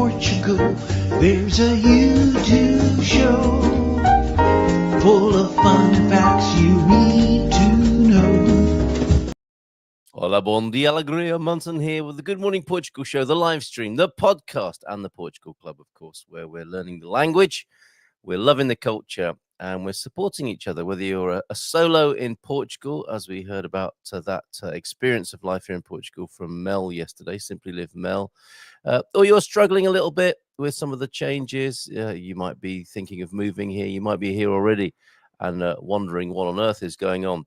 Portugal. There's a YouTube show full of fun facts you need to know. Hola, bon dia, alegria. Munson here with the Good Morning Portugal show, the live stream, the podcast, and the Portugal Club, of course, where we're learning the language, we're loving the culture, and we're supporting each other, whether you're a solo in Portugal, as we heard about that experience of life here in Portugal from Mel yesterday, Simply Live Mel, or you're struggling a little bit with some of the changes. You might be thinking of moving here. You might be here already and wondering what on earth is going on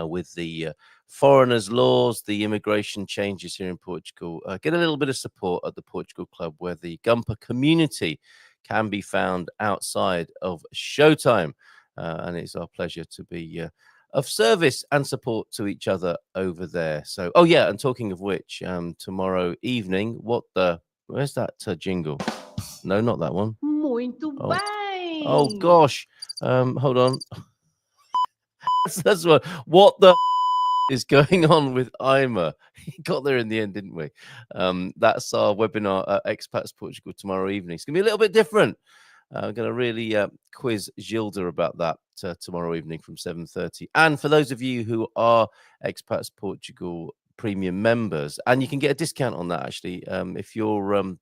with the foreigners' laws, the immigration changes here in Portugal. Get a little bit of support at the Portugal Club, where the Gumper community can be found outside of showtime. And it's our pleasure to be of service and support to each other over there. So, oh yeah, and talking of which, tomorrow evening, where's that jingle? No, not that one. Muito bem! Oh gosh, hold on. That's what the is going on with Ima. He got there in the end, didn't we? That's our webinar at Expats Portugal tomorrow evening. It's going to be a little bit different. I'm going to really quiz Gilda about that tomorrow evening from 7:30. And for those of you who are Expats Portugal premium members, and you can get a discount on that, actually, if you're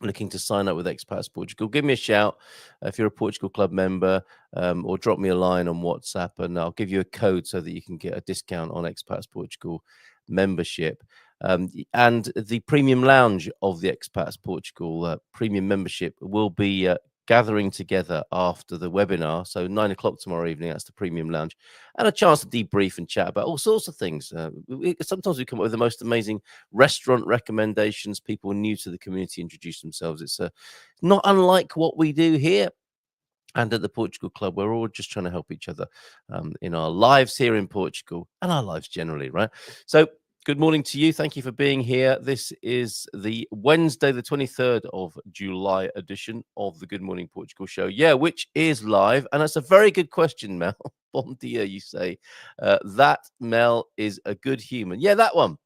looking to sign up with Expats Portugal, give me a shout if you're a Portugal Club member, or drop me a line on WhatsApp, and I'll give you a code so that you can get a discount on Expats Portugal membership. And the premium lounge of the Expats Portugal premium membership will be gathering together after the webinar. So 9 o'clock tomorrow evening, that's the premium lounge, and a chance to debrief and chat about all sorts of things. Sometimes we come up with the most amazing restaurant recommendations. People new to the community introduce themselves. It's not unlike what we do here. And at the Portugal Club, we're all just trying to help each other in our lives here in Portugal and our lives generally, right? So good morning to you. Thank you for being here. This is the Wednesday, the 23rd of July edition of the Good Morning Portugal show. Yeah, which is live. And that's a very good question, Mel. Bon dia, you say. That, Mel, is a good human. Yeah, that one.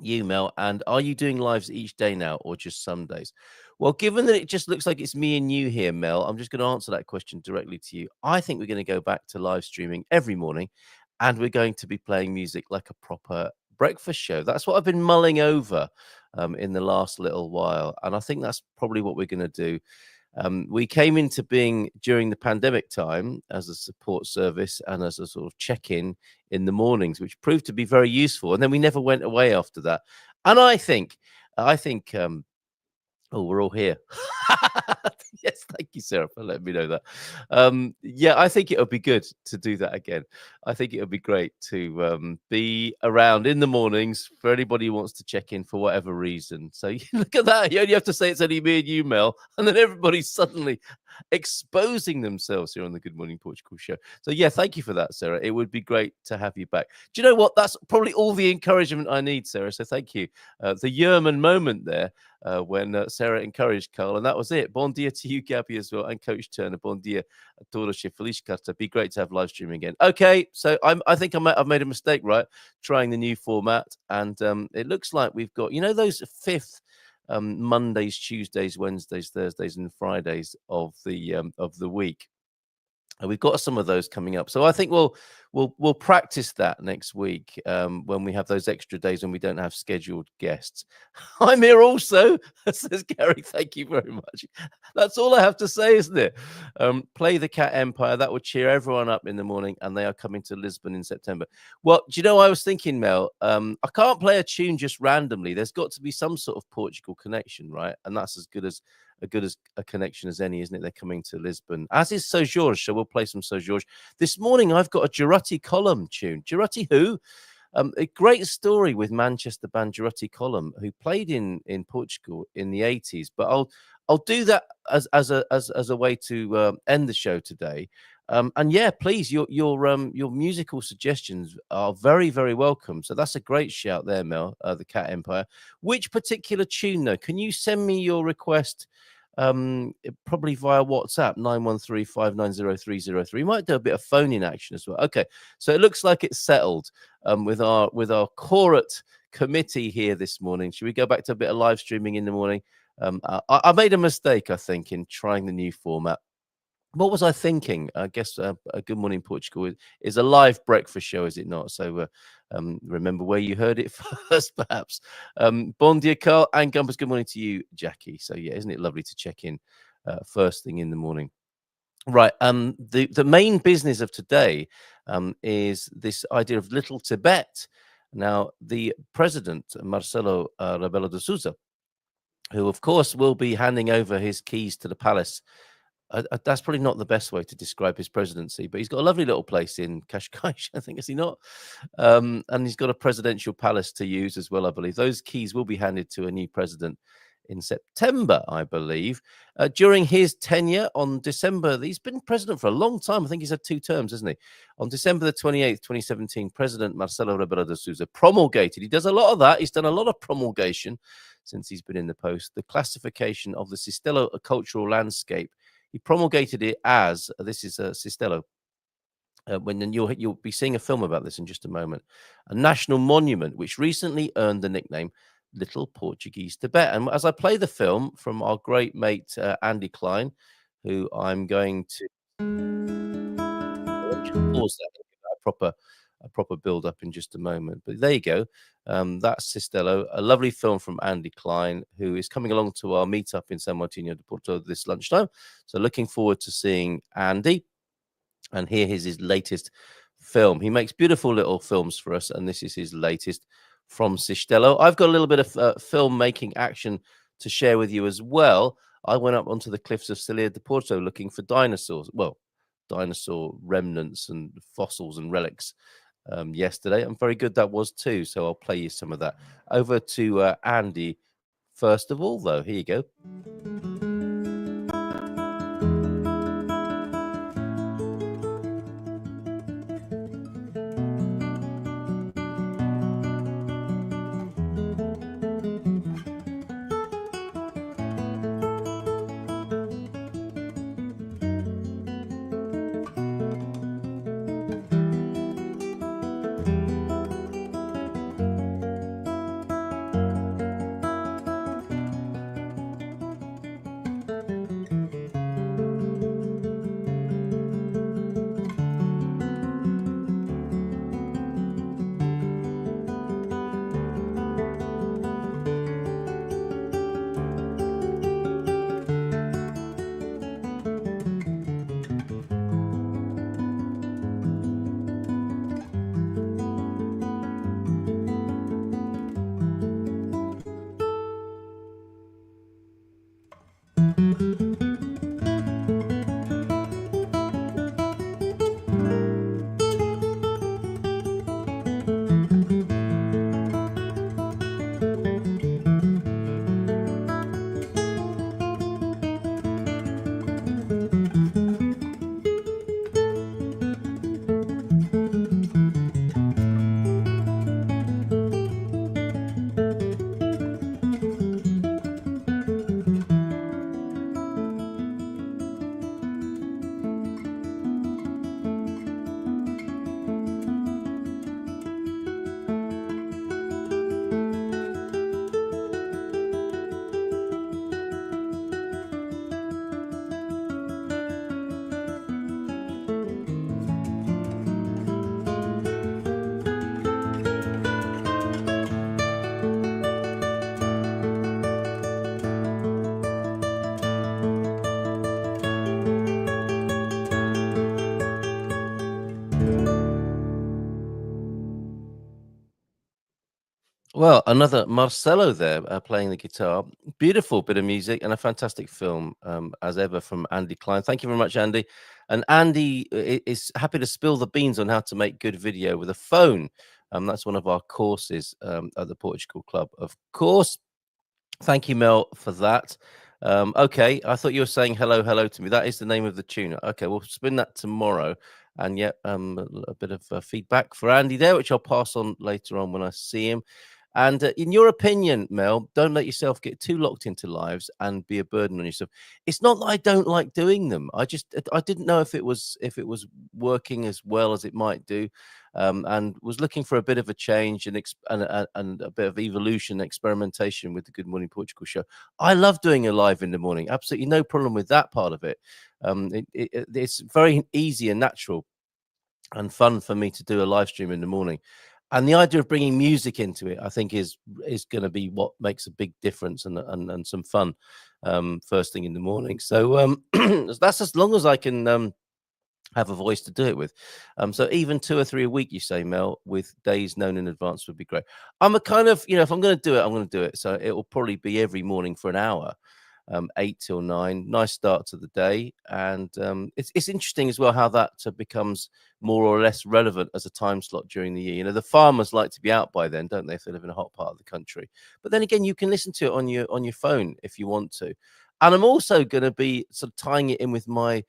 You, Mel. And are you doing lives each day now or just some days? Well, given that it just looks like it's me and you here, Mel, I'm just going to answer that question directly to you. I think we're going to go back to live streaming every morning, and we're going to be playing music like a proper breakfast show. That's what I've been mulling over in the last little while, and I think that's probably what we're going to do. We came into being during the pandemic time as a support service and as a sort of check-in in the mornings, which proved to be very useful, and then we never went away after that. And I think oh, we're all here. Yes, thank you, Sarah, for letting me know that. Yeah, I think it would be good to do that again. I think it would be great to be around in the mornings for anybody who wants to check in for whatever reason. So look at that. You only have to say it's only me and you, Mel, and then everybody's suddenly exposing themselves here on the Good Morning Portugal show. So yeah, thank you for that, Sarah. It would be great to have you back. Do you know what? That's probably all the encouragement I need, Sarah. So thank you. The Yerman moment there. When Sarah encouraged Carl, and that was it. Bon dia to you, Gabby, as well, and Coach Turner. Bon dia a todos. Feliz Carta. Be great to have live streaming again. Okay, so I think I've made a mistake, right? Trying the new format, and it looks like we've got, those fifth Mondays, Tuesdays, Wednesdays, Thursdays, and Fridays of the week. And we've got some of those coming up. So I think we'll practice that next week when we have those extra days when we don't have scheduled guests. I'm here also, says Gary. Thank you very much. That's all I have to say, isn't it? Play the Cat Empire. That would cheer everyone up in the morning, and they are coming to Lisbon in September. Well, do you know, I was thinking, Mel, I can't play a tune just randomly. There's got to be some sort of Portugal connection, right? And that's as good as a connection as any, isn't it? They're coming to Lisbon, as is So Jorge, so we'll play some So Jorge. This morning, I've got a Girotti Column tune. Girotti who? A great story with Manchester band Girotti Column, who played in Portugal in the 80s. But I'll do that as a way to end the show today. And yeah, please, your musical suggestions are very, very welcome. So that's a great shout there, Mel, the Cat Empire. Which particular tune, though? Can you send me your request probably via WhatsApp, 913-590-303. We might do a bit of phone-in action as well. Okay, so it looks like it's settled with our Chorat committee here this morning. Should we go back to a bit of live streaming in the morning? I made a mistake, I think, in trying the new format. What was I thinking? I guess a Good Morning Portugal is a live breakfast show, is it not? So remember where you heard it first, perhaps. Bon dia, Carl, and Gumpers. Good morning to you, Jackie. So yeah, isn't it lovely to check in first thing in the morning? Right. The main business of today is this idea of Little Tibet. Now, the president, Marcelo Rebelo de Sousa, who of course will be handing over his keys to the palace. That's probably not the best way to describe his presidency, but he's got a lovely little place in Cascais, I think, is he not? And he's got a presidential palace to use as well, I believe. Those keys will be handed to a new president in September, I believe. During his tenure on December, he's been president for a long time. I think he's had 2 terms, hasn't he? On December the 28th, 2017, President Marcelo Rebelo de Sousa promulgated. He does a lot of that. He's done a lot of promulgation since he's been in the post. The classification of the Sistelo cultural landscape. He promulgated it as, this is Sistelo, when you'll be seeing a film about this in just a moment, a national monument which recently earned the nickname Little Portuguese Tibet. And as I play the film from our great mate Andy Klein, who I'm going to pause that and give that a proper build up in just a moment. But there you go. That's Sistelo, a lovely film from Andy Klein, who is coming along to our meetup in San Martino de Porto this lunchtime. So looking forward to seeing Andy. And here is his latest film. He makes beautiful little films for us, and this is his latest from Sistelo. I've got a little bit of filmmaking action to share with you as well. I went up onto the cliffs of Cilea de Porto looking for dinosaurs. Well, dinosaur remnants and fossils and relics yesterday, and very good that was too. So I'll play you some of that. Over to Andy first of all, though. Here you go. Well, another Marcelo there playing the guitar. Beautiful bit of music and a fantastic film, as ever, from Andy Klein. Thank you very much, Andy. And Andy is happy to spill the beans on how to make good video with a phone. That's one of our courses at the Portugal Club, of course. Thank you, Mel, for that. Okay, I thought you were saying hello, hello to me. That is the name of the tune. Okay, we'll spin that tomorrow. And yet, a bit of feedback for Andy there, which I'll pass on later on when I see him. And in your opinion, Mel, don't let yourself get too locked into lives and be a burden on yourself. It's not that I don't like doing them. I didn't know if it was working as well as it might do, and was looking for a bit of a change and a bit of evolution, experimentation with the Good Morning Portugal show. I love doing a live in the morning. Absolutely no problem with that part of it. It's very easy and natural and fun for me to do a live stream in the morning. And the idea of bringing music into it, I think, is going to be what makes a big difference and some fun first thing in the morning. So that's as long as I can have a voice to do it with. So even 2 or 3 a week, you say, Mel, with days known in advance would be great. I'm a kind of, if I'm going to do it, I'm going to do it. So it will probably be every morning for an hour. 8 till 9, nice start to the day. And it's interesting as well how that becomes more or less relevant as a time slot during the year. The farmers like to be out by then, don't they, if they live in a hot part of the country? But then again, you can listen to it on your phone if you want to. And I'm also going to be sort of tying it in with my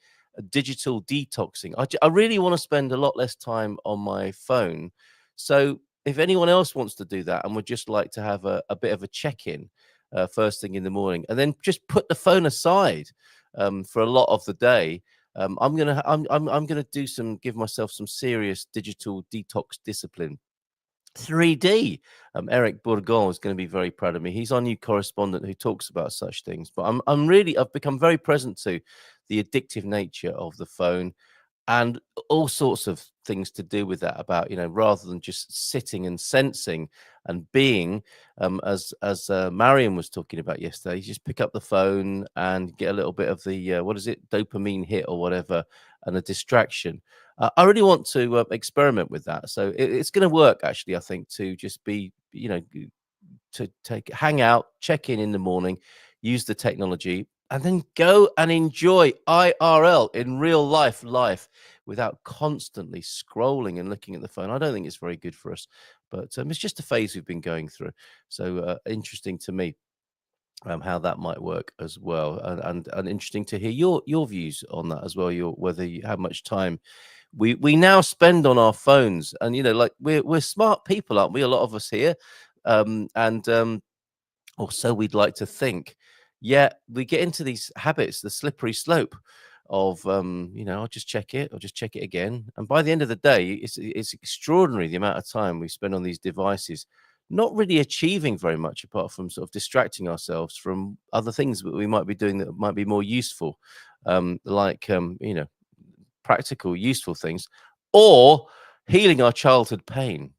digital detoxing. I really want to spend a lot less time on my phone. So if anyone else wants to do that and would just like to have a bit of a check-in first thing in the morning, and then just put the phone aside for a lot of the day. I'm gonna give myself some serious digital detox discipline. 3D. Eric Bourgon is going to be very proud of me. He's our new correspondent who talks about such things. But I've become very present to the addictive nature of the phone and all sorts of things to do with that, about rather than just sitting and sensing and being, as Marion was talking about yesterday, you just pick up the phone and get a little bit of the what is it, dopamine hit or whatever, and a distraction. I really want to experiment with that, so it's going to work actually. I think to just be to hang out, check in the morning, use the technology, and then go and enjoy IRL, in real life without constantly scrolling and looking at the phone. I don't think it's very good for us, but it's just a phase we've been going through. So interesting to me how that might work as well, and interesting to hear your views on that as well. How much time we now spend on our phones, and like we're smart people, aren't we? A lot of us here, and or so we'd like to think. Yet we get into these habits, the slippery slope of I'll just check it, again. And by the end of the day, it's extraordinary the amount of time we spend on these devices, not really achieving very much apart from sort of distracting ourselves from other things that we might be doing that might be more useful, like practical, useful things, or healing our childhood pain.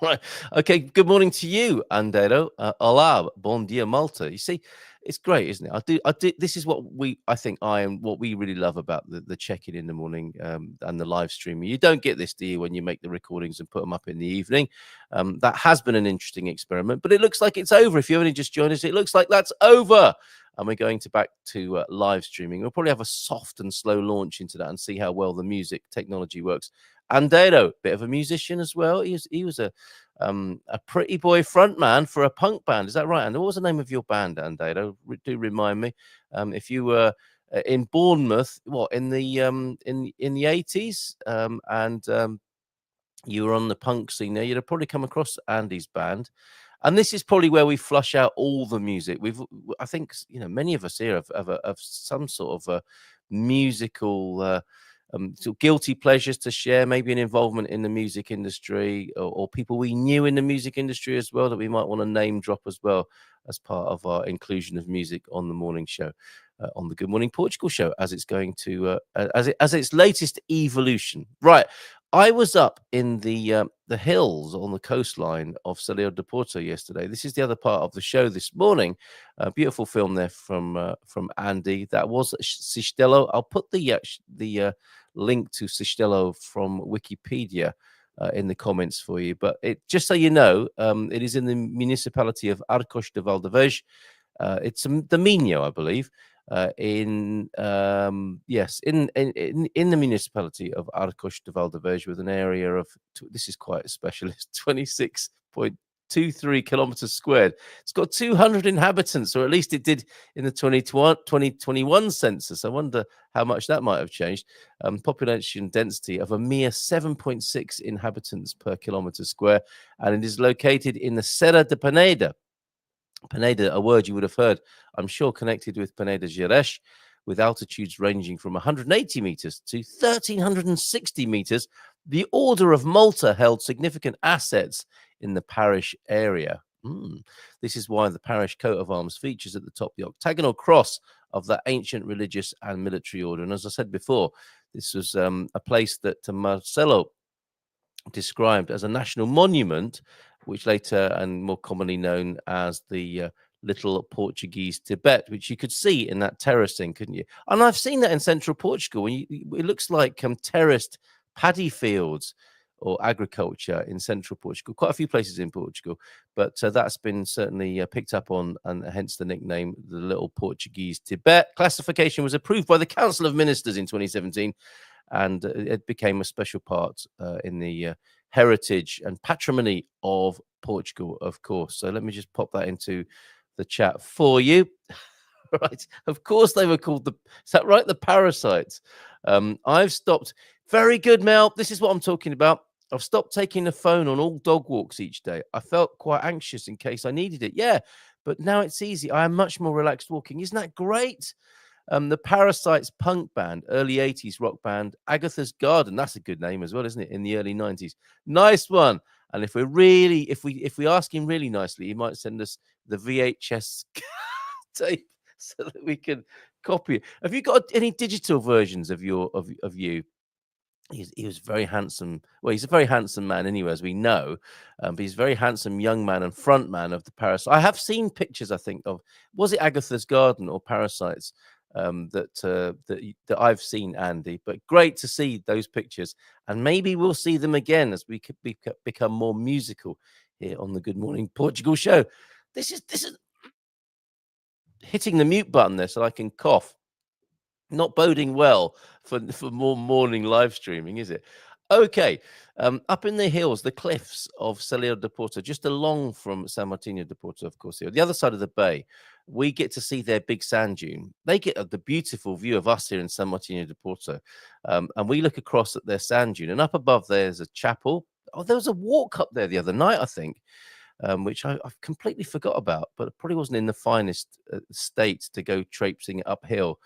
Right. Okay. Good morning to you, Andero. Hola, bon dia, Malta. You see, it's great, isn't it? I do. This is what what we really love about the check-in in the morning and the live streaming. You don't get this, do you, when you make the recordings and put them up in the evening? That has been an interesting experiment, but it looks like it's over. If you only just joined us, it looks like that's over. And we're going back to live streaming. We'll probably have a soft and slow launch into that and see how well the music technology works. Andero, bit of a musician as well. He was a pretty boy frontman for a punk band. Is that right? And what was the name of your band, Andero? Do remind me. If you were in Bournemouth, what, in the 80s, and you were on the punk scene there, you'd have probably come across Andy's band. And this is probably where we flush out all the music. I think, many of us here have some sort of a musical sort of guilty pleasures to share, maybe an involvement in the music industry, or people we knew in the music industry as well that we might want to name drop as well as part of our inclusion of music on the morning show, on the Good Morning Portugal show, as it's going to as its latest evolution. Right. I was up in the hills on the coastline of Celio de Porto yesterday. This is the other part of the show this morning. A beautiful film there from Andy. That was Cistelo. I'll put the link to Cistelo from Wikipedia in the comments for you. But just so you know, it is in the municipality of Arcos de Valdevez. It's the Minho, I believe. In the municipality of Arcos de Valdevez, with an area of, this is quite a specialist, 26.2 1.23 kilometers squared. It's got 200 inhabitants, or at least it did in the 2021 census. I wonder how much that might have changed. Population density of a mere 7.6 inhabitants per kilometer square, and it is located in the Serra de Peneda. Peneda, a word you would have heard, I'm sure, connected with Peneda Gerês, with altitudes ranging from 180 meters to 1,360 meters. The Order of Malta held significant assets in the parish area. This is why the parish coat of arms features at the top the octagonal cross of that ancient religious and military order. And as I said before, this was a place that Marcelo described as a national monument, which later and more commonly known as the little Portuguese Tibet, which you could see in that terracing, couldn't you? And I've seen that in central Portugal. It looks like terraced paddy fields or agriculture in central Portugal, quite a few places in Portugal, but that's been certainly picked up on, and hence the nickname, the little Portuguese Tibet. Classification was approved by the Council of Ministers in 2017, and it became a special part in the heritage and patrimony of Portugal, of course. So let me just pop that into the chat for you. Right, of course they were called is that right? The parasites. I've stopped. Very good, Mel. This is what I'm talking about. I've stopped taking the phone on all dog walks each day. I felt quite anxious in case I needed it. Yeah, but now it's easy. I am much more relaxed walking. Isn't that great? The Parasites punk band, early 80s rock band, Agatha's Garden. That's a good name as well, isn't it? In the early 90s. Nice one. And if we ask him really nicely, he might send us the VHS tape so that we can copy it. Have you got any digital versions of you? He was very handsome. Well, he's a very handsome man anyway, as we know. But he's a very handsome young man and front man of the Parasites. I have seen pictures, I think, of, was it Agatha's Garden or Parasites that I've seen, Andy. But great to see those pictures. And maybe we'll see them again as we could become more musical here on the Good Morning Portugal show. This is hitting the mute button there so I can cough. Not boding well for more morning live streaming, is it? Okay, up in the hills, the cliffs of Salida de Porto, just along from San Martino de Porto, of course, here, the other side of the bay, we get to see their big sand dune. They get the beautiful view of us here in San Martino de Porto, and we look across at their sand dune, and up above there's a chapel. Oh, there was a walk up there the other night, I think. Which I've completely forgot about, but it probably wasn't in the finest state to go traipsing uphill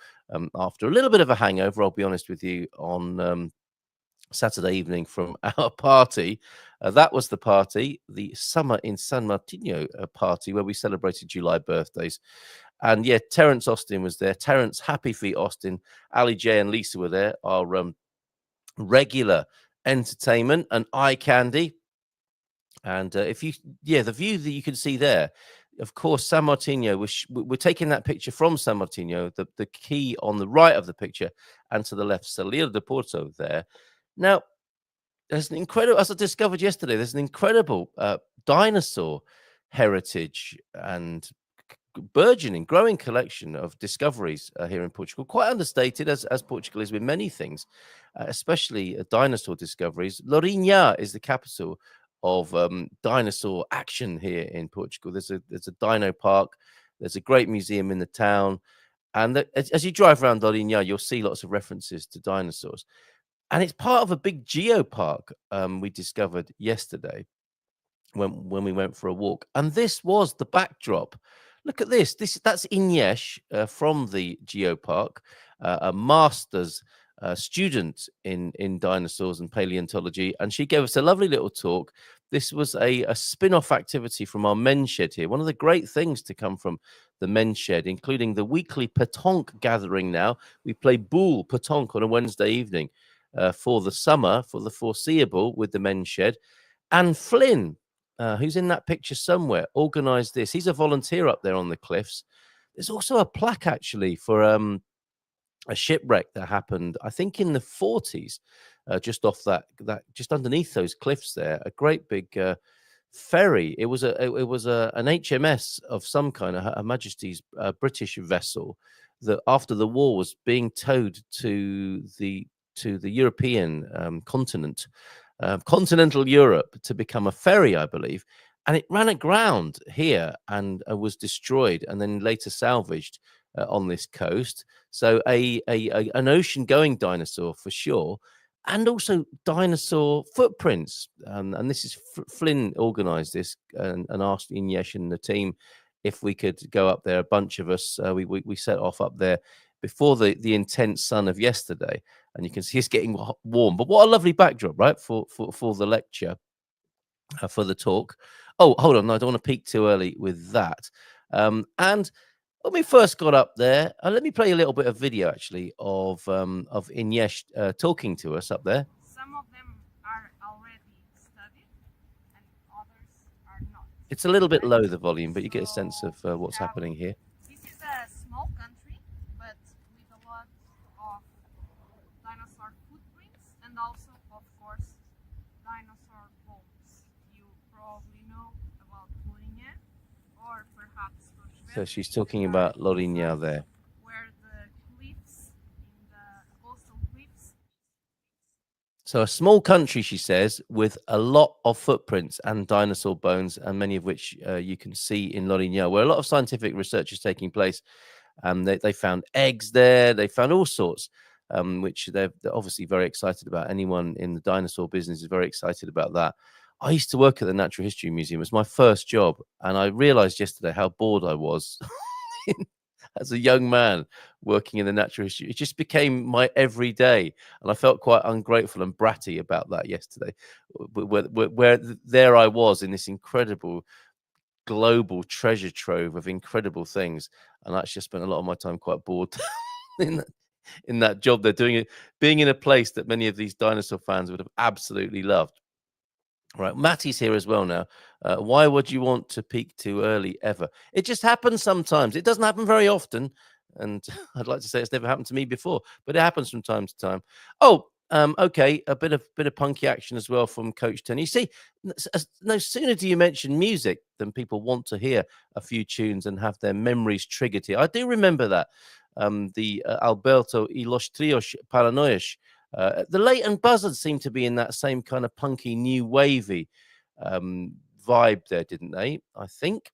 after a little bit of a hangover, I'll be honest with you, on Saturday evening from our party. That was the party, the Summer in San Martino party, where we celebrated July birthdays. And yeah, Terence Austin was there. Terence, Happy Feet Austin, Ali J and Lisa were there, our regular entertainment and eye candy. And the view that you can see there, of course, San Martino, we're taking that picture from San Martino, the key on the right of the picture, and to the left, Salida de Porto there. Now, there's an incredible, as I discovered yesterday, there's an incredible dinosaur heritage and burgeoning, growing collection of discoveries here in Portugal. Quite understated, as Portugal is with many things, especially dinosaur discoveries. Lourinhã is the capital of dinosaur action here in Portugal. There's a dino park. There's a great museum in the town, and as you drive around Lourinhã, you'll see lots of references to dinosaurs. And it's part of a big geopark we discovered yesterday when we went for a walk. And this was the backdrop. Look at this. That's Inês from the geopark, a master's student in dinosaurs and paleontology, and she gave us a lovely little talk. This was a spin-off activity from our men's shed here. One of the great things to come from the men's shed, including the weekly pétanque gathering. Now we play boule pétanque on a Wednesday evening for the summer, for the foreseeable, with the men's shed. And Flynn, who's in that picture somewhere, organized this. He's a volunteer up there on the cliffs. There's also a plaque actually for a shipwreck that happened, I think, in the 40s, just off that just underneath those cliffs there. A great big ferry. It was an HMS of some kind, Her Majesty's British vessel, that after the war was being towed to the European continent, continental Europe, to become a ferry, I believe. and it ran aground here and was destroyed and then later salvaged on this coast. So an ocean-going dinosaur for sure, and also dinosaur footprints. And this is Flynn organised this and asked Inyesh and the team if we could go up there. A bunch of us, we set off up there before the intense sun of yesterday, and you can see it's getting warm. But what a lovely backdrop, right, for the lecture, for the talk. Oh, hold on, no, I don't want to peak too early with that. And when we first got up there, let me play a little bit of video actually of Inyesh talking to us up there. Some of them are already studied, and others are not. It's a little bit low, the volume, but you get a sense of what's happening here. This is a small country, but with a lot of dinosaur footprints and also, of course, dinosaur bones. You probably know about Lourinhã, or perhaps Portugal. So she's talking about Lourinhã there. Where the cliffs, in the coastal cliffs. So a small country, she says, with a lot of footprints and dinosaur bones, and many of which you can see in Lourinhã, where a lot of scientific research is taking place. They found eggs there. They found all sorts, which they're obviously very excited about. Anyone in the dinosaur business is very excited about that. I used to work at the Natural History Museum. It was my first job, and I realized yesterday how bored I was as a young man working in the natural history. It just became my everyday, and I felt quite ungrateful and bratty about that yesterday, where there I was in this incredible global treasure trove of incredible things, and I actually spent a lot of my time quite bored in that job. They're doing it, being in a place that many of these dinosaur fans would have absolutely loved. Right, Matty's here as well now. Why would you want to peak too early ever? It just happens sometimes. It doesn't happen very often, and I'd like to say it's never happened to me before, but it happens from time to time. Oh, okay, a bit of punky action as well from Coach Tony. You see, no sooner do you mention music than people want to hear a few tunes and have their memories triggered here. I do remember that. The Alberto y los Trios Paranoias. The Leighton Buzzards seem to be in that same kind of punky, new wavy vibe there, didn't they? I think,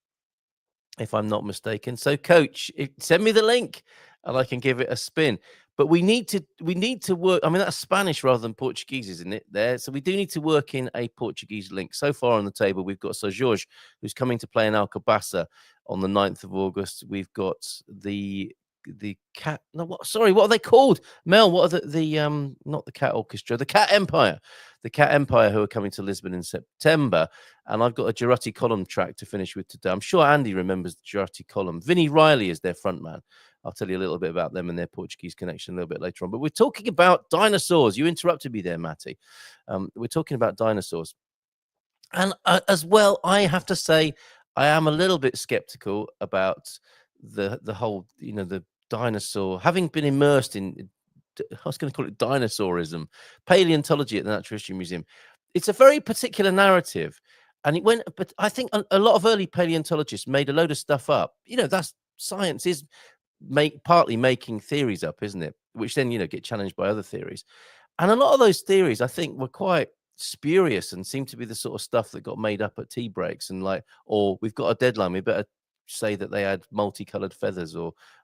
if I'm not mistaken. So, Coach, send me the link, and I can give it a spin. But we need to work. I mean, that's Spanish rather than Portuguese, isn't it? There, so we do need to work in a Portuguese link. So far on the table, we've got Sir Jorge, who's coming to play in Alcobaça on the 9th of August. We've got the cat, no, what, sorry, what are they called, Mel? What are the not the Cat Orchestra, the Cat Empire who are coming to Lisbon in September. And I've got a Girotti Column track to finish with today. I'm sure Andy remembers the Girotti Column. Vinnie Riley is their front man. I'll tell you a little bit about them and their Portuguese connection a little bit later on. But we're talking about dinosaurs. You interrupted me there, Matty. We're talking about dinosaurs, and as well, I have to say I am a little bit skeptical about the whole, the dinosaur, having been immersed in, I was going to call it dinosaurism, paleontology at the Natural History Museum. It's a very particular narrative, and but I think a lot of early paleontologists made a load of stuff up. That's science is partly making theories up, isn't it? Which then get challenged by other theories, and a lot of those theories I think were quite spurious and seem to be the sort of stuff that got made up at tea breaks and or we've got a deadline, we better say that they had multicolored feathers,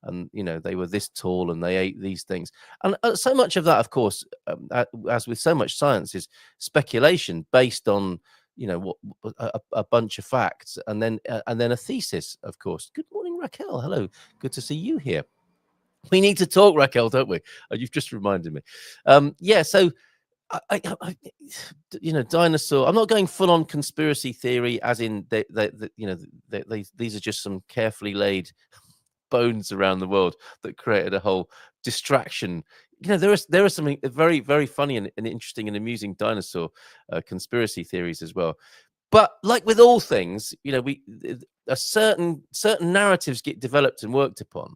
and they were this tall and they ate these things. And so much of that, of course, as with so much science, is speculation based on a bunch of facts, and then a thesis, of course. Good morning, Raquel. Hello, good to see you here. We need to talk, Raquel, don't we? You've just reminded me. Yeah, so dinosaur. I'm not going full on conspiracy theory, as in these are just some carefully laid bones around the world that created a whole distraction. There are some very, very funny and interesting and amusing dinosaur conspiracy theories as well. But like with all things, certain narratives get developed and worked upon,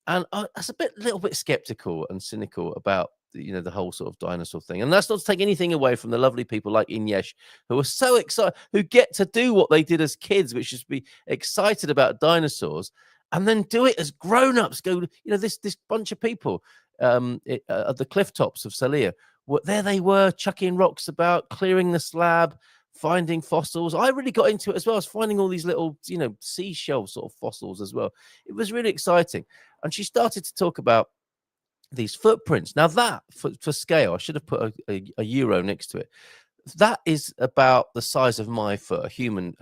and I was a little bit skeptical and cynical about the whole sort of dinosaur thing. And that's not to take anything away from the lovely people like Inyesh, who are so excited, who get to do what they did as kids, which is be excited about dinosaurs, and then do it as grown-ups. This bunch of people at the cliff tops of Salia, there they were, chucking rocks about, clearing the slab, finding fossils. I really got into it as well. I was finding all these little, seashell sort of fossils as well. It was really exciting. And she started to talk about these footprints. Now that for scale, I should have put a euro next to it. That is about the size of my foot, a human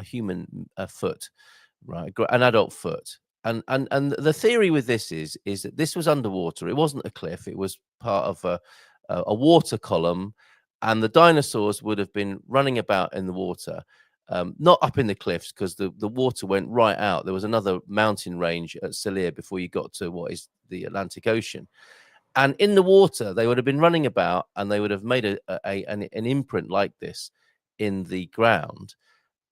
foot, right? An adult foot. And the theory with this is that this was underwater. It wasn't a cliff. It was part of a water column, and the dinosaurs would have been running about in the water, not up in the cliffs because the water went right out. There was another mountain range at Celia before you got to what is the Atlantic Ocean. And in the water, they would have been running about, and they would have made an imprint like this in the ground.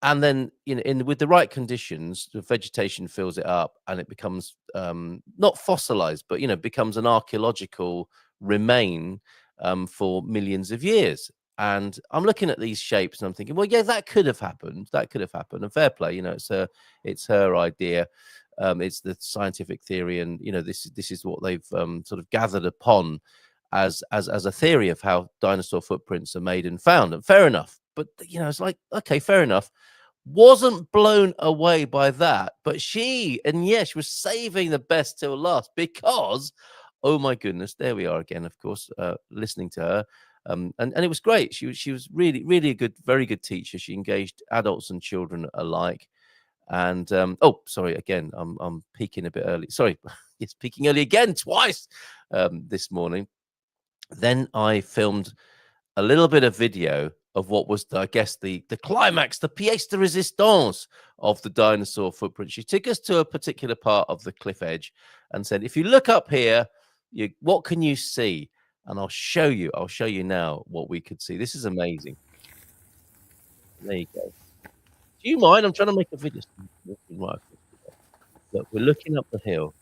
And then, with the right conditions, the vegetation fills it up, and it becomes not fossilized, but becomes an archaeological remain for millions of years. And I'm looking at these shapes, and I'm thinking, well, yeah, that could have happened. That could have happened. And fair play, it's her idea. It's the scientific theory, and this is what they've sort of gathered upon as a theory of how dinosaur footprints are made and found. And fair enough, but it's like, okay, fair enough. Wasn't blown away by that, but she was saving the best till last because, oh my goodness, there we are again. Of course, listening to her. And it was great. She was really, really a good, very good teacher. She engaged adults and children alike. And oh, sorry, again, I'm peaking a bit early. Sorry, it's peaking early again twice this morning. Then I filmed a little bit of video of what was, I guess, the climax, the pièce de résistance of the dinosaur footprint. She took us to a particular part of the cliff edge and said, if you look up here, what can you see? And I'll show you now what we could see. This is amazing. There you go. Do you mind? I'm trying to make a video. Look, we're looking up the hill.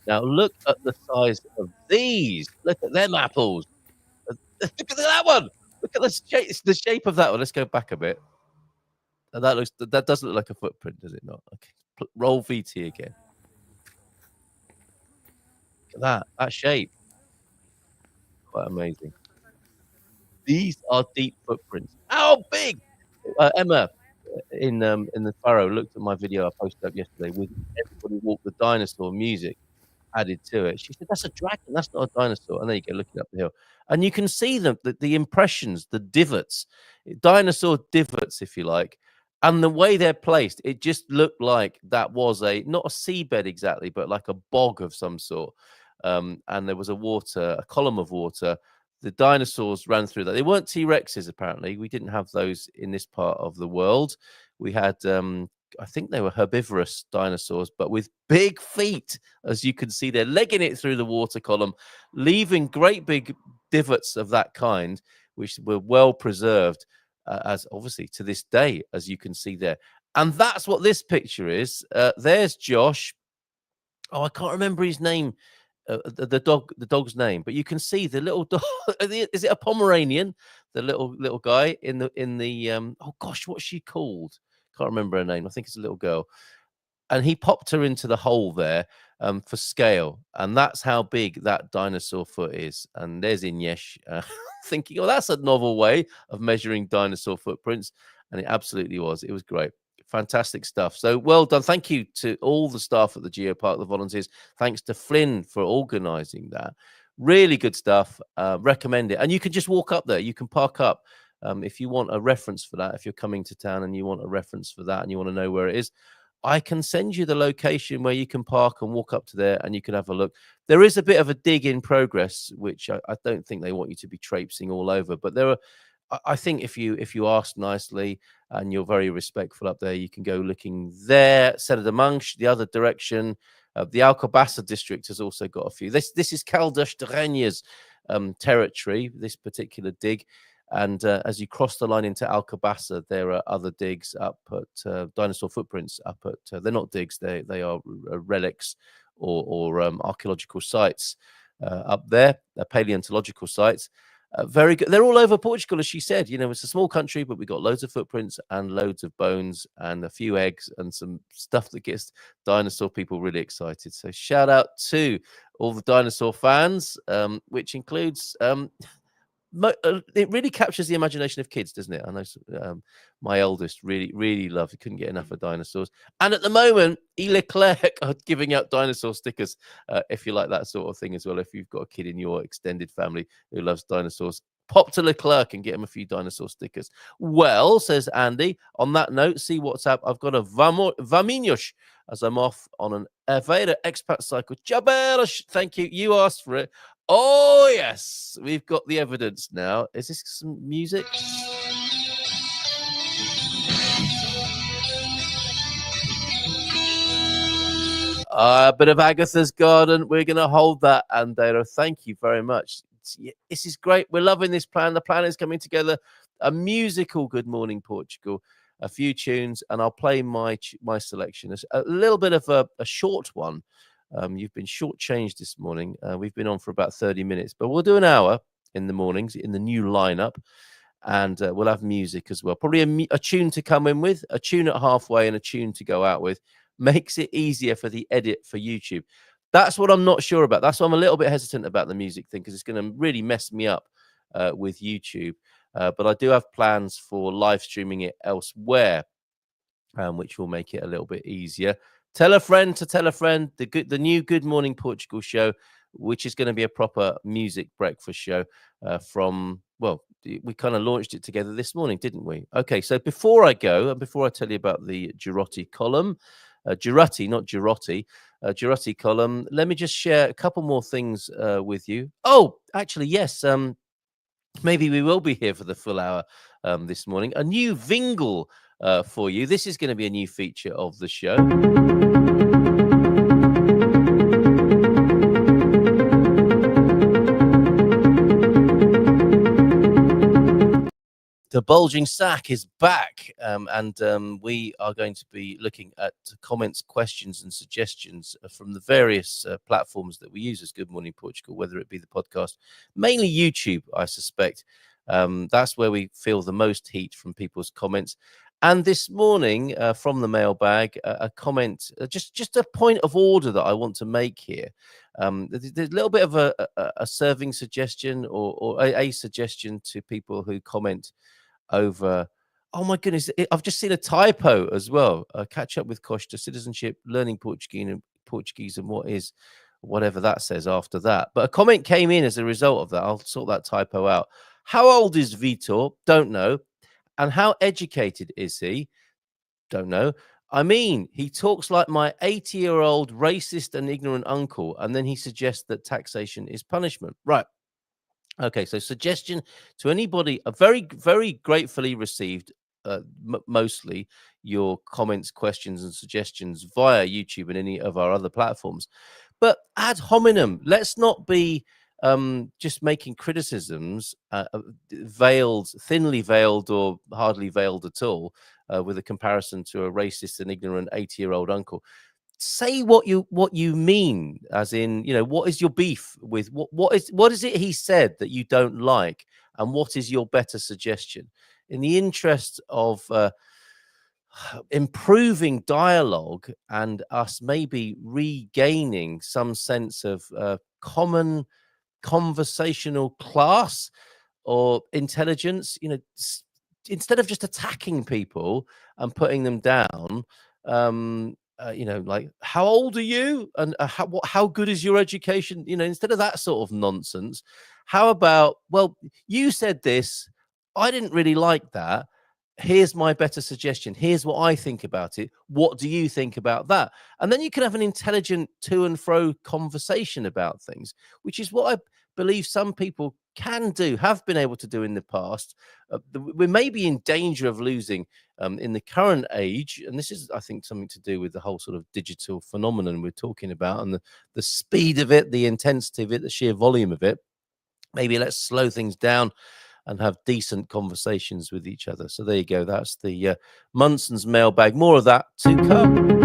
Now look at the size of these. Look at them apples. Look at that one. Look at the shape of that one. Let's go back a bit. And that does look like a footprint, does it not? Okay. Roll VT again. Look at that shape. Quite amazing. These are deep footprints. How big? Emma in the furrow looked at my video I posted up yesterday with Everybody Walk the Dinosaur music added to it. She said, that's a dragon, that's not a dinosaur. And there you go, looking up the hill. And you can see the impressions, the divots, dinosaur divots, if you like. And the way they're placed, it just looked like that was not a seabed exactly, but like a bog of some sort. And there was a column of water. The dinosaurs ran through that. They weren't T-Rexes, apparently. We didn't have those in this part of the world. We had, I think they were herbivorous dinosaurs, but with big feet, as you can see, they're legging it through the water column, leaving great big divots of that kind, which were well preserved, as obviously to this day, as you can see there. And that's what this picture is. There's Josh. Oh, I can't remember his name. The dog's name, but you can see the little dog. Is it a Pomeranian? The little guy in the oh gosh, what's she called? Can't remember her name. I think it's a little girl. And he popped her into the hole there for scale, and that's how big that dinosaur foot is. And there's Inyesh thinking, oh, that's a novel way of measuring dinosaur footprints, and it absolutely was. It was great. Fantastic stuff. So well done. Thank you to all the staff at the Geopark, the volunteers. Thanks to Flynn for organizing that. Really good stuff. Recommend it. And you can just walk up there. You can park up if you want a reference for that. If you're coming to town and you want a reference for that and you want to know where it is, I can send you the location where you can park and walk up to there and you can have a look. There is a bit of a dig in progress, which I don't think they want you to be traipsing all over, but there are, I think if you ask nicely and you're very respectful up there, you can go looking there. Serra da Manche, the other direction. The Alcobaça district has also got a few. This is Caldas de Rainha's territory, this particular dig. And as you cross the line into Alcobaça, there are other digs up at dinosaur footprints up at, they're not digs, they are relics or archaeological sites up there, paleontological sites. Very good. They're all over Portugal, as she said. It's a small country, but we've got loads of footprints and loads of bones and a few eggs and some stuff that gets dinosaur people really excited. So shout out to all the dinosaur fans, which includes it really captures the imagination of kids, doesn't it? I know my eldest really loved it, couldn't get enough of dinosaurs. And at the moment, Leclerc are giving out dinosaur stickers if you like that sort of thing as well. If you've got a kid in your extended family who loves dinosaurs, pop to Leclerc and get him a few dinosaur stickers. Well, says Andy, on that note, see WhatsApp. I've got a Vaminhos as I'm off on an Aveira expat cycle. Jabelas, thank you. You asked for it. Oh, yes. We've got the evidence now. Is this some music? A bit of Agatha's Garden. We're going to hold that, Andero. Thank you very much. This is great. We're loving this plan. The plan is coming together. A musical Good Morning Portugal, a few tunes, and I'll play my selection. A little bit of a short one. You've been shortchanged this morning. We've been on for about 30 minutes, but we'll do an hour in the mornings in the new lineup, and we'll have music as well. Probably a tune to come in with, a tune at halfway, and a tune to go out with. Makes it easier for the edit for YouTube. That's what I'm not sure about. That's why I'm a little bit hesitant about the music thing, because it's going to really mess me up with YouTube. But I do have plans for live streaming it elsewhere, which will make it a little bit easier. Tell a friend to tell a friend. The new Good Morning Portugal show, which is going to be a proper music breakfast show we kind of launched it together this morning, didn't we? Okay, so before I go, and before I tell you about the Girotti column, Girotti, not Girotti, Girotti column, let me just share a couple more things with you. Oh, actually, yes, maybe we will be here for the full hour this morning. A new Vingle for you. This is going to be a new feature of the show. The bulging sack is back, and we are going to be looking at comments, questions, and suggestions from the various platforms that we use as Good Morning Portugal, whether it be the podcast, mainly YouTube, I suspect. That's where we feel the most heat from people's comments. And this morning, from the mailbag, a comment, just a point of order that I want to make here. There's a little bit of a serving suggestion or a suggestion to people who comment over, oh my goodness, I've just seen a typo as well. Catch up with Costa, citizenship, learning Portuguese and what is whatever that says after that. But a comment came in as a result of that. I'll sort that typo out. How old is Vitor? Don't know. And how educated is he? Don't know. I mean, he talks like my 80-year-old racist and ignorant uncle, and then he suggests that taxation is punishment. Right. Okay, so suggestion to anybody, a very, very gratefully received, mostly your comments, questions, and suggestions via YouTube and any of our other platforms. But ad hominem, let's not be just making criticisms veiled, thinly veiled, or hardly veiled at all, with a comparison to a racist and ignorant 80-year-old uncle. Say what you mean, as in, what is your beef with what is it he said that you don't like, and what is your better suggestion in the interest of improving dialogue and us maybe regaining some sense of common conversational class or intelligence. Instead of just attacking people and putting them down, like, how old are you, and how good is your education? Instead of that sort of nonsense, how about, well, you said this, I didn't really like that, here's my better suggestion, here's what I think about it, what do you think about that? And then you can have an intelligent to and fro conversation about things, which is what I believe some people can do, have been able to do in the past. We may be in danger of losing in the current age, and this is, I think, something to do with the whole sort of digital phenomenon we're talking about, and the speed of it, the intensity of it, the sheer volume of it. Maybe let's slow things down and have decent conversations with each other. So there you go. That's the Munson's mailbag. More of that to come.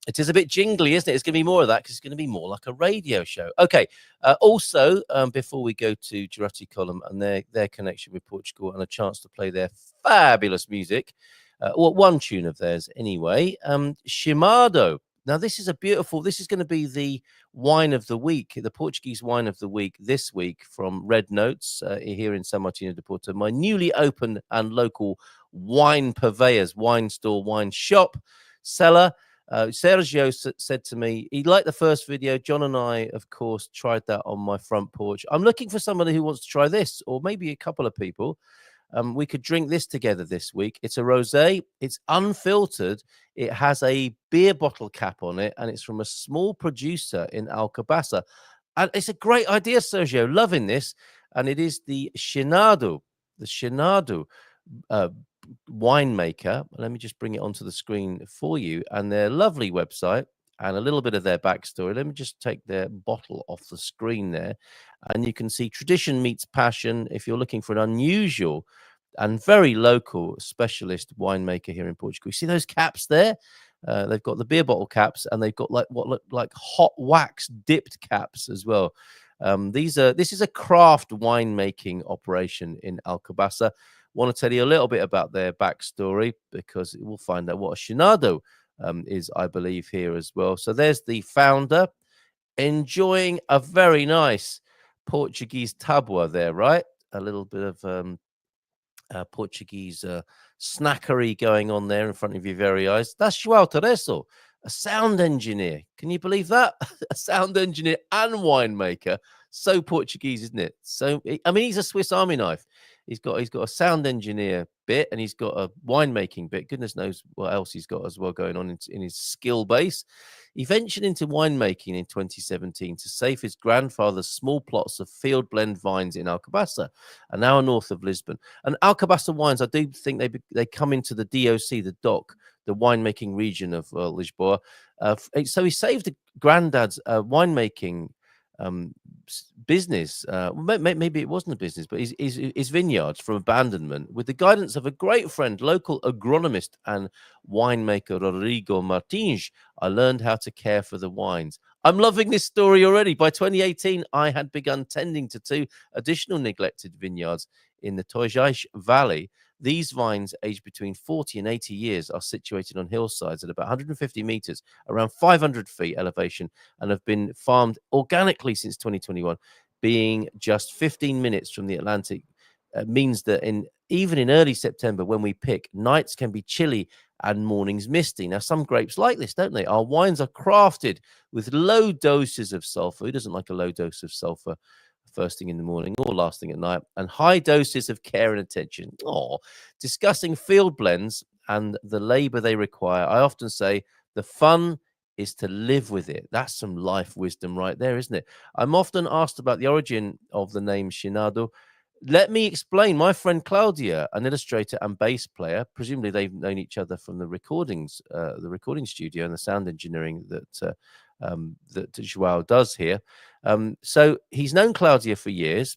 It is a bit jingly, isn't it? It's going to be more of that because it's going to be more like a radio show. Okay. Also, before we go to Girotti column and their connection with Portugal and a chance to play their fabulous music, Well, one tune of theirs anyway. Shimado. Now, this is a beautiful, this is going to be the wine of the week, the Portuguese wine of the week this week from Red Notes here in São Martinho de Porto, my newly opened and local wine purveyors, wine store, wine shop, seller. Sergio said to me, he liked the first video. John and I, of course, tried that on my front porch. I'm looking for somebody who wants to try this, or maybe a couple of people. We could drink this together this week. It's a rosé. It's unfiltered. It has a beer bottle cap on it, and it's from a small producer in Alcobaça. And it's a great idea, Sergio. Loving this. And it is the Shinado uh, winemaker. Let me just bring it onto the screen for you. And their lovely website and a little bit of their backstory. Let me just take their bottle off the screen there. And you can see tradition meets passion. If you're looking for an unusual and very local specialist winemaker here in Portugal, you see those caps there? They've got the beer bottle caps, and they've got like what look like hot wax dipped caps as well. This is a craft winemaking operation in Alcobaça. Want to tell you a little bit about their backstory, because we'll find out what a Shinado is, I believe, here as well. So there's the founder enjoying a very nice Portuguese tabua there, right? A little bit of Portuguese snackery going on there in front of your very eyes. That's João Tereso, a sound engineer. Can you believe that? A sound engineer and winemaker. So Portuguese, isn't it? So, I mean, he's a Swiss Army knife. He's got a sound engineer bit, and he's got a winemaking bit. Goodness knows what else he's got as well going on in his skill base. He ventured into winemaking in 2017 to save his grandfather's small plots of field blend vines in Alcobaça, an hour north of Lisbon. And Alcobaça wines, I do think they come into the DOC, the DOC, the winemaking region of Lisboa. So he saved the granddad's winemaking business. Maybe it wasn't a business, but his vineyards from abandonment, with the guidance of a great friend, local agronomist and winemaker Rodrigo Martins. I learned how to care for the wines. I'm loving this story already. By 2018, I had begun tending to 2 additional neglected vineyards in the Toijais Valley. These vines, aged between 40 and 80 years, are situated on hillsides at about 150 meters, around 500 feet elevation, and have been farmed organically since 2021. Being just 15 minutes from the Atlantic means that even in early September, when we pick, nights can be chilly and mornings misty. Now, some grapes like this, don't they? Our wines are crafted with low doses of sulfur. Who doesn't like a low dose of sulfur first thing in the morning or last thing at night? And high doses of care and attention. Discussing field blends and the labor they require, I often say the fun is to live with it. That's some life wisdom right there, isn't it? I'm often asked about the origin of the name Shinado. Let me explain. My friend Claudia, an illustrator and bass player, presumably they've known each other from the recording studio and the sound engineering that João does here. So he's known Claudia for years,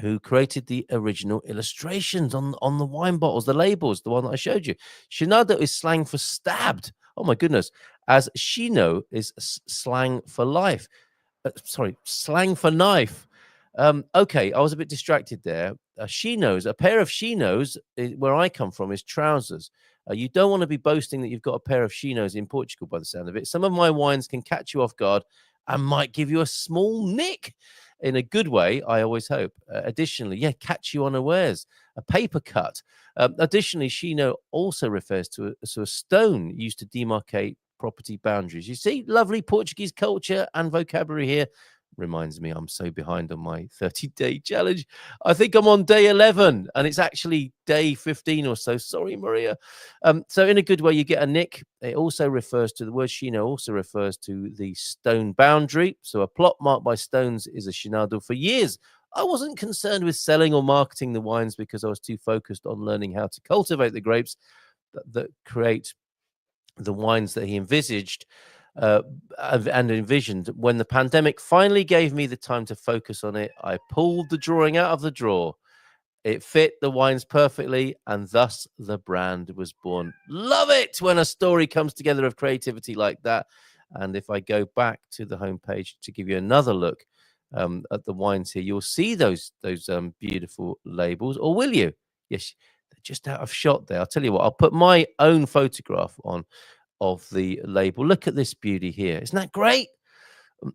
who created the original illustrations on the wine bottles, the labels, the one that I showed you. Shinado is slang for stabbed. Oh my goodness. As Shino is slang for life. Slang for knife. Okay, I was a bit distracted there. Chinos, a pair of chinos, where I come from, is trousers. You don't want to be boasting that you've got a pair of chinos in Portugal by the sound of it. Some of my wines can catch you off guard and might give you a small nick in a good way, I always hope. Additionally, catch you unawares, a paper cut. Additionally, chino also refers to a stone used to demarcate property boundaries. You see, lovely Portuguese culture and vocabulary here. Reminds me, I'm so behind on my 30-day challenge. I think I'm on day 11, and it's actually day 15 or so. Sorry, Maria. So in a good way, you get a nick. It also refers to, the word Shino also refers to the stone boundary. So a plot marked by stones is a Shinado. For years, I wasn't concerned with selling or marketing the wines because I was too focused on learning how to cultivate the grapes that create the wines that he envisaged and envisioned. When the pandemic finally gave me the time to focus on it, I pulled the drawing out of the drawer. It fit the wines perfectly, and thus the brand was born. Love it when a story comes together of creativity like that. And if I go back to the homepage to give you another look at the wines here, you'll see those beautiful labels. Or will you? Yes, just out of shot there. I'll tell you what, I'll put my own photograph on of the label. Look at this beauty here. Isn't that great?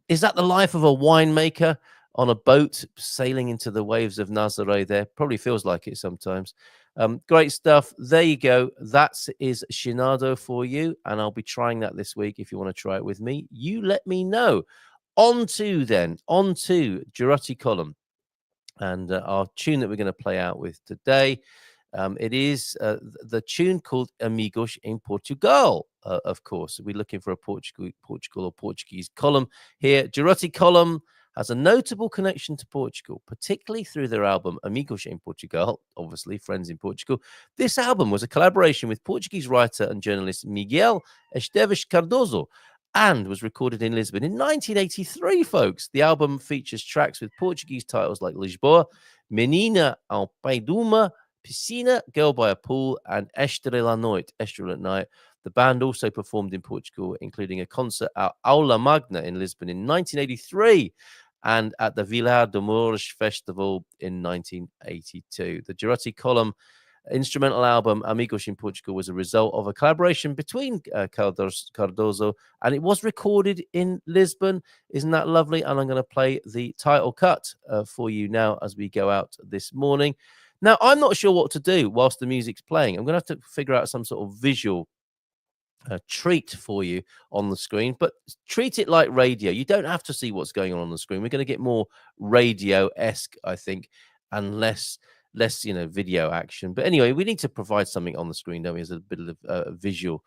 Is that the life of a winemaker on a boat sailing into the waves of Nazare there? Probably feels like it sometimes. Great stuff. There you go. That is Shinado for you. And I'll be trying that this week. If you want to try it with me, you let me know. On to Girotti Column. And our tune that we're going to play out with today, it is the tune called Amigos em Portugal. Of course, we're looking for a Portugal or Portuguese column here. Girotti Column has a notable connection to Portugal, particularly through their album Amigos em Portugal, obviously Friends in Portugal. This album was a collaboration with Portuguese writer and journalist Miguel Esteves Cardoso, and was recorded in Lisbon in 1983, folks. The album features tracks with Portuguese titles like Lisboa, Menina ao Pé de uma Piscina, Girl by a Pool, and Estrela à Noite, Estrela at Night. The band also performed in Portugal, including a concert at Aula Magna in Lisbon in 1983 and at the Vilar de Mouros Festival in 1982. The Girotti Column instrumental album Amigos in Portugal was a result of a collaboration between Cardoso, and it was recorded in Lisbon. Isn't that lovely? And I'm going to play the title cut for you now as we go out this morning. Now, I'm not sure what to do whilst the music's playing. I'm going to have to figure out some sort of visual treat for you on the screen, but treat it like radio. You don't have to see what's going on the screen. We're going to get more radio-esque, I think, and less video action. But anyway, we need to provide something on the screen, don't we, as a bit of visual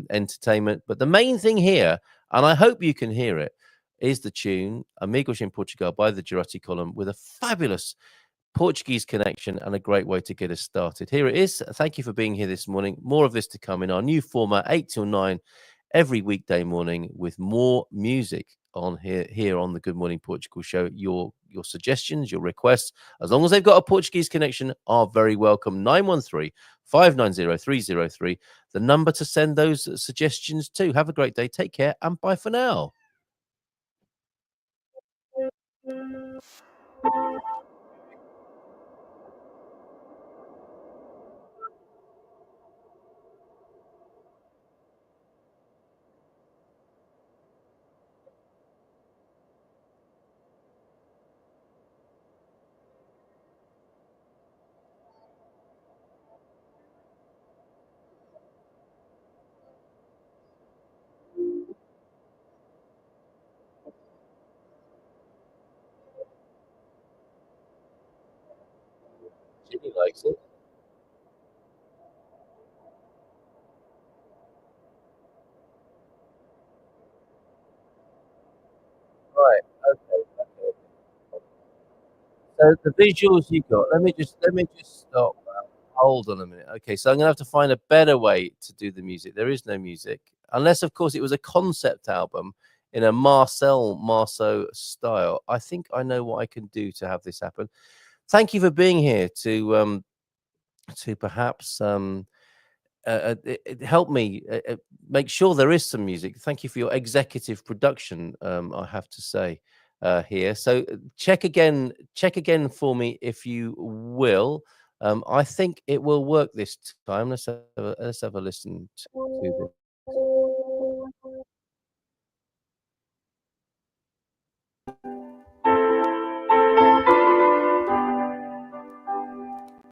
entertainment. But the main thing here, and I hope you can hear it, is the tune Amigos em Portugal by the Girotti Column, with a fabulous Portuguese connection and a great way to get us started. Here it is. Thank you for being here this morning. More of this to come in our new format, 8 till 9, every weekday morning, with more music on here on the Good Morning Portugal show. Your suggestions, your requests, as long as they've got a Portuguese connection, are very welcome. 913-590-303, the number to send those suggestions to. Have a great day. Take care, and bye for now. Jimmy likes it. Right. Okay. So the visuals you got. Let me just stop. Hold on a minute. Okay, so I'm gonna have to find a better way to do the music. There is no music, unless, of course, it was a concept album in a Marceau style. I think I know what I can do to have this happen. Thank you for being here to perhaps help me make sure there is some music. Thank you for your executive production. I have to say here. So check again for me if you will. I think it will work this time. Let's have a listen to this.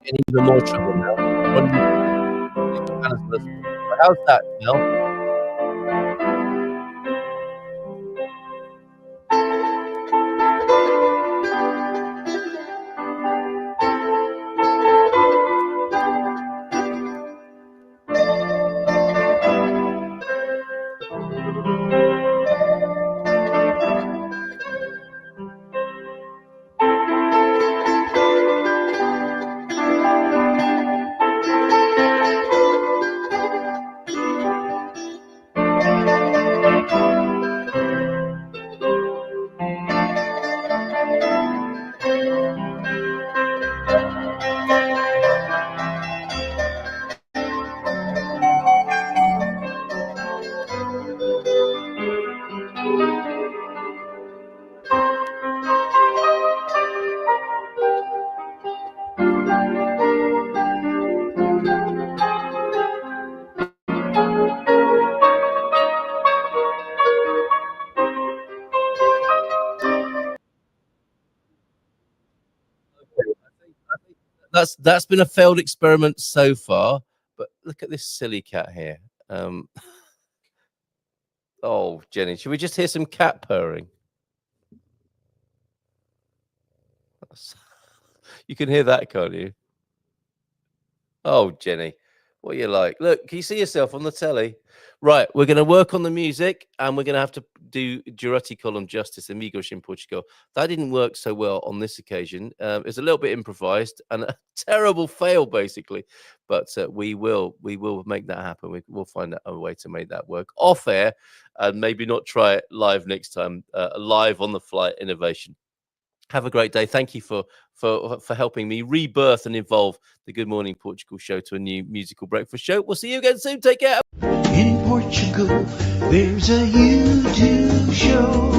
In even more trouble now. How's that, Mel? that's been a failed experiment so far. But look at this silly cat here. Oh, Jenny, should we just hear some cat purring? You can hear that, can't you? Oh, Jenny, what are you like? Look, can you see yourself on the telly? Right, we're going to work on the music, and we're going to have to do Jurati column justice, Amigos in Portugal. That didn't work so well on this occasion. It's a little bit improvised and a terrible fail, basically. But we will make that happen. We'll find a way to make that work off air, and maybe not try it live next time. Live on the fly innovation. Have a great day. Thank you for helping me rebirth and evolve the Good Morning Portugal show to a new musical breakfast show. We'll see you again soon. Take care. In Portugal, there's a U2 show.